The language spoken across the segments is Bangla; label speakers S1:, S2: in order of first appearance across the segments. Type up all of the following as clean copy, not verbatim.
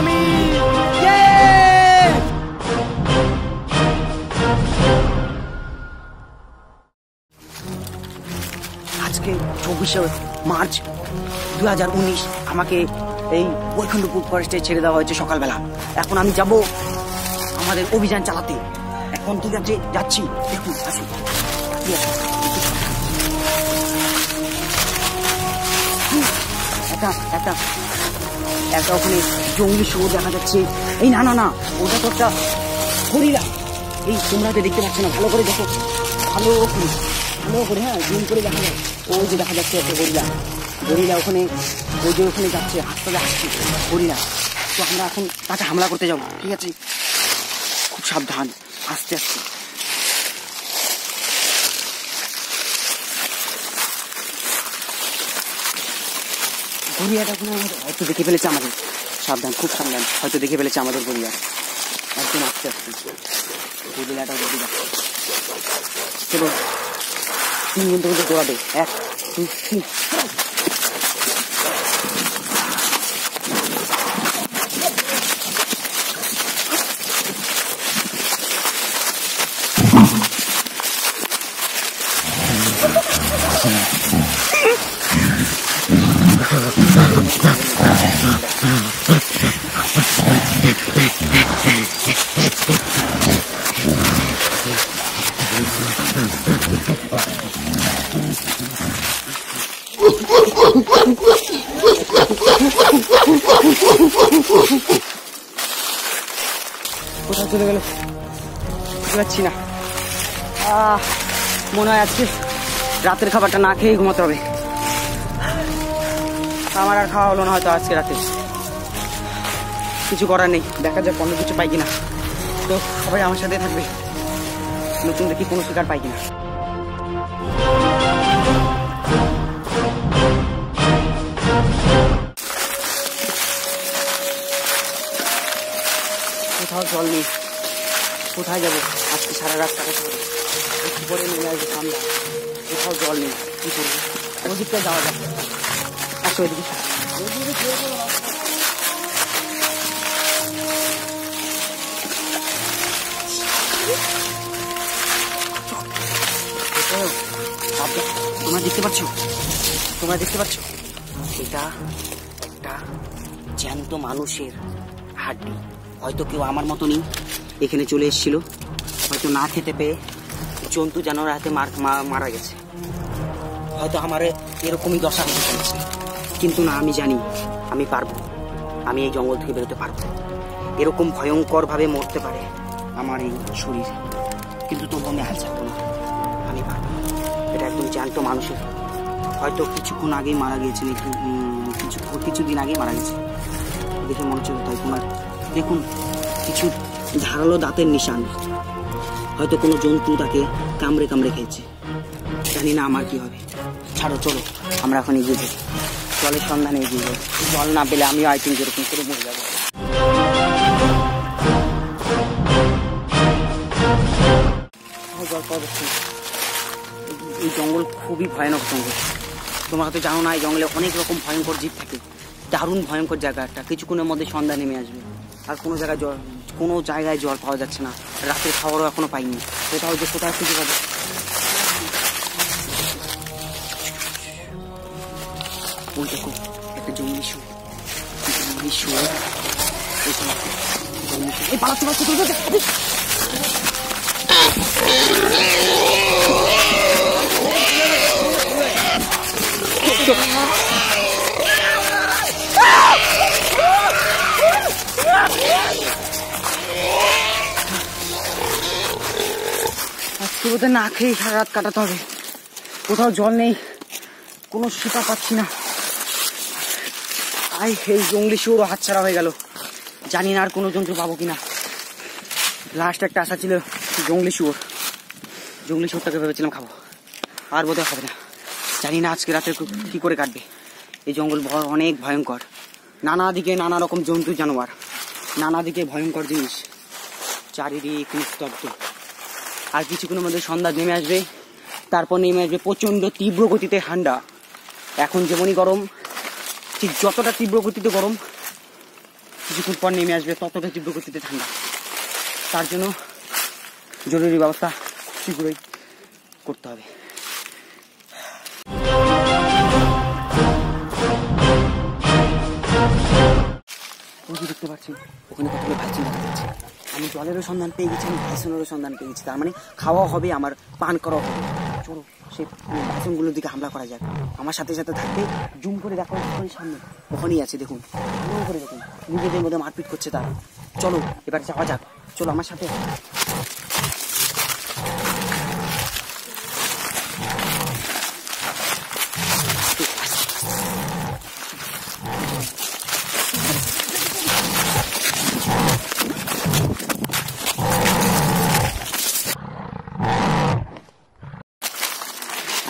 S1: আমি। আজকে 24শে মার্চ 2019 আমাকে এই বৈকুণ্ঠপুর ফরেস্টে ছেড়ে দেওয়া হয়েছে সকালবেলা। এখন আমি যাব আমাদের অভিযান চালাতে। এখন ঠিক আছে, যাচ্ছি। দেখুন, আসুন একটা ওখানে জঙ্গলি শুয়োর দেখা যাচ্ছে। এই না না না, ওটা তো একটা হরিণা। এই তোমরা তো দেখতে পাচ্ছ না, ভালো করে দেখো, ভালো করে হ্যাঁ, জুম করে দেখা যায়। ওই যে দেখা যাচ্ছে একটা হরিণা ওখানে, ওই যে ওখানে যাচ্ছে, হাসপাতালে আসছে হরিণা। তো আমরা এখন তাকে হামলা করতে যাবো, ঠিক আছে? খুব সাবধান, আস্তে আস্তে। গড়িয়াটা কোনো হয়তো দেখে ফেলেছে আমাদের। সাবধান, খুব সাবধান, হয়তো দেখে ফেলেছে আমাদের গড়িয়া। একদম আস্তে আস্তে গড়িয়াটা দেখে যাচ্ছে। চলো, 3 মিনিট মধ্যে দৌড়াবে। 1 2 3। কোথায় চলে গেল বুঝতে পারছি না। মনে হয় আজকে রাতের খাবারটা না খেয়ে ঘুমাতে হবে। আমার আর খাওয়া হলো না হয়তো আজকে রাতে। কিছু করার নেই, দেখা যাক অন্য কিছু পাই কিনা। তো সবাই আমার সাথে থাকবে, নতুন দেখি কোনো শিকার পাই কিনা। কোথাও জল নেই, কোথায় যাবো আজকে? সারা রাত কাটাতে হবে, একটু পরে নেমে আসবে ঠান্ডা। কোথাও জল নেই, কি করবো? ওদিকটা যাওয়া যাবে। আসো ওইদিকে। তোমরা দেখতে পাচ্ছ এটা একটা জ্যান্ত মানুষের হাড্ডি। হয়তো কেউ আমার মতনই এখানে চলে এসেছিল, হয়তো না খেতে পেয়ে জন্তু জানোয়ারের হাতে মারা গেছে। হয়তো আমার এরকমই দশা হতে চলেছে, কিন্তু না, আমি জানি আমি পারবো, আমি এই জঙ্গল থেকে বেরোতে পারবো। এরকম ভয়ঙ্কর ভাবে মরতে পারে আমার এই শরীর, কিন্তু তবু আমি হাল ছাড়বো না, আমি পারবো। এটা একদম জ্যান্ত মানুষের, হয়তো কিছুক্ষণ আগেই মারা গিয়েছেন, কিছুদিন আগেই মারা গেছে। দেখে মনে হচ্ছে তাই। তোমার দেখুন, কিছু ধারালো দাঁতের নিশান, হয়তো কোনো জন্তু তাকে কামড়ে খেয়েছে। জানি না আমার কি হবে। ছাড়ো, চলো আমরা এখন এগিয়ে যাই, জলের সন্ধানে এগিয়ে যাই। জল না পেলে আমিও আই থিঙ্ক এরকম করে মরে যাবো। জল পাওয়া যাচ্ছে। এই জঙ্গল খুবই ভয়ানক জঙ্গল। তোমরা হয়তো জানো না, এই জঙ্গলে অনেক রকম ভয়ঙ্কর জীব থাকে। দারুণ ভয়ঙ্কর জায়গা একটা। কিছুক্ষণের মধ্যে সন্ধ্যা নেমে আসবে, আর কোনো জায়গায় জল পাওয়া যাচ্ছে না। রাতের খাবারও এখনো পাইনি। কোথায় খুঁজে পাবে? ওই দেখো, একটা জঙ্গলি শুয়োর। এই পালাতে আজকে বোধহয় না খেয়ে সারা রাত কাটাতে হবে। কোথাও জল নেই, কোনো শিকার পাচ্ছি না। এই জঙ্গলি শুয়োরও হাতছাড়া হয়ে গেল। জানি না আর কোনো জন্তু পাবো কিনা। লাস্ট একটা আশা ছিল জঙ্গলি শুয়োরটাকে ভেবেছিলাম খাবো, আর বোধহয় হবে না। জানি না আজকে রাতে কি করে কাটবে। এই জঙ্গল অনেক ভয়ঙ্কর, নানা দিকে নানা রকম জন্তু জানোয়ার, নানা দিকে ভয়ঙ্কর জিনিস, চারিদিক নিস্তব্ধ। আর কিছুক্ষণের মধ্যে সন্ধ্যা নেমে আসবে, তারপর নেমে আসবে প্রচন্ড তীব্র গতিতে ঠান্ডা। এখন যেমনই গরম, ঠিক যতটা তীব্র গতিতে গরম কিছুক্ষণ পর নেমে আসবে, ততটা তীব্র গতিতে ঠান্ডা। তার জন্য জরুরি ব্যবস্থা শীঘ্রই করতে হবে। দেখতে পাচ্ছি ওখানে কতগুলো ভাইসন দেখা যাচ্ছে। আমি জলেরও সন্ধান পেয়ে গেছি, আমি ভাইসনেরও সন্ধান পেয়ে গেছি। তার মানে খাওয়া হবে, আমার পান করাও হবে। চলো সেই ভাইসনগুলোর দিকে হামলা করা যাক। আমার সাথে সাথে থাকতে জুম করে দেখো, সামনে ওখানেই আছে, দেখুন জুম করে দেখুন। নিজেদের মধ্যে মারপিট করছে তারা। চলো এবার যাওয়া যাক, চলো আমার সাথে।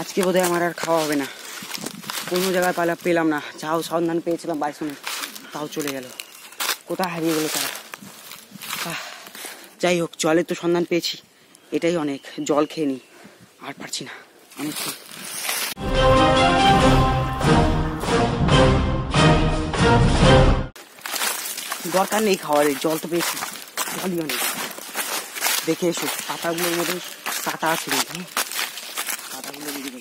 S1: আজকে বোধহয় আমার আর খাওয়া হবে না, কোনো জায়গায় পেলাম না। যাও সন্ধান পেয়েছিলাম বাইসনের, তাও চলে গেল, কোথায় হারিয়ে গেল তারা। যাই হোক, জলের তো সন্ধান পেয়েছি, এটাই অনেক। জল খেয়ে নি, আর পারছি না আমি। দরকার নেই খাওয়ার, জল তো পেয়েছি, জলই অনেক। দেখে এসো পাতাগুলোর মধ্যে কাটা আছে, পাতাগুলো দিয়ে দেবো।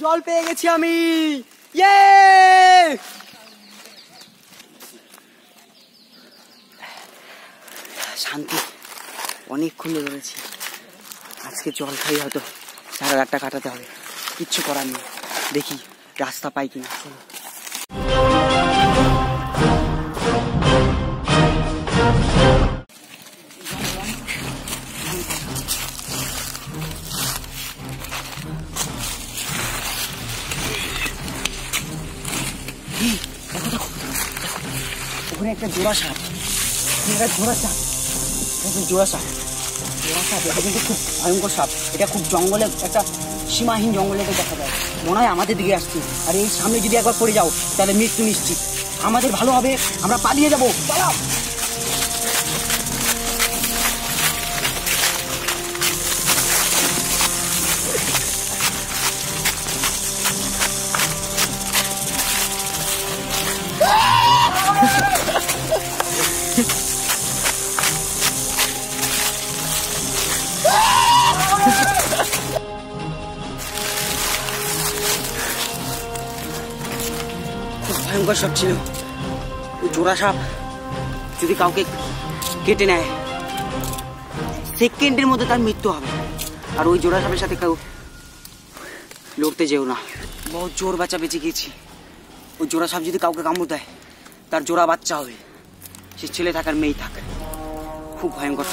S1: জল পেয়ে গেছি আমি, শান্তি। অনেকক্ষণ ধরেছি, আজকে জল খাই হয়তো সারা রাতটা কাটাতে হবে, কিচ্ছু করার নেই। দেখি রাস্তা পাই কিনা। চলো ওখানে একটা জোড়া সাপ, জোড়া সাপ এটা কিন্তু খুব ভয়ঙ্কর সাপ। এটা খুব জঙ্গলে, একটা সীমাহীন জঙ্গলে দেখা যায়। মনে হয় আমাদের দিকে আসছে, আর এই সামনে যদি একবার পড়ে যাও তাহলে মৃত্যু নিশ্চিত। আমাদের ভালো হবে, আমরা পালিয়ে যাবো। পালাও। ভয়ঙ্কর সাপ ছিল ওই জোড়া সাপ। যদি কাউকে কেটে নেয় সেকেন্ডের মধ্যে তার মৃত্যু হবে। আর ওই জোড়া সাপের সাথে কেউ লড়তে যেও না, বহুত জোর বাচ্চা বেঁচে গিয়েছি। ওই জোড়া সাপ যদি কাউকে কামড় দেয় তার জোড়া বাচ্চা হবে, সে ছেলে থাকার মেয়ে থাক। খুব ভয়ঙ্কর,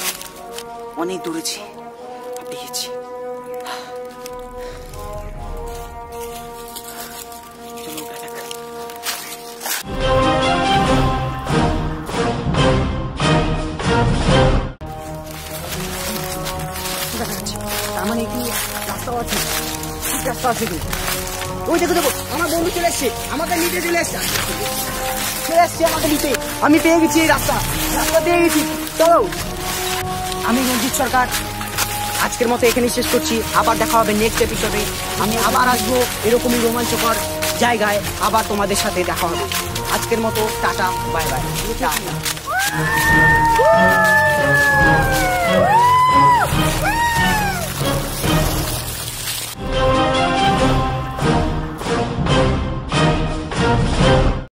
S1: অনেক দৌড়েছি, দেখেছি। মানে কি রাস্তাও আছে, ঠিক রাস্তা আছে কিন্তু। ওই দেখো দেখো, আমার বন্ধু চলে এসছে, আমাকে নিতে চলে এসছে আমাকে নিতে। আমি পেয়ে গেছি এই রাস্তা পেয়ে গেছি। চলো, আমি রঞ্জিত সরকার আজকের মতো এখানেই শেষ করছি। আবার দেখা হবে নেক্সট এপিসোডে। আমি আবার আসবো এরকমই রোমাঞ্চকর জায়গায়, আবার তোমাদের সাথে দেখা হবে। আজকের মতো টাটা, বাই বাই।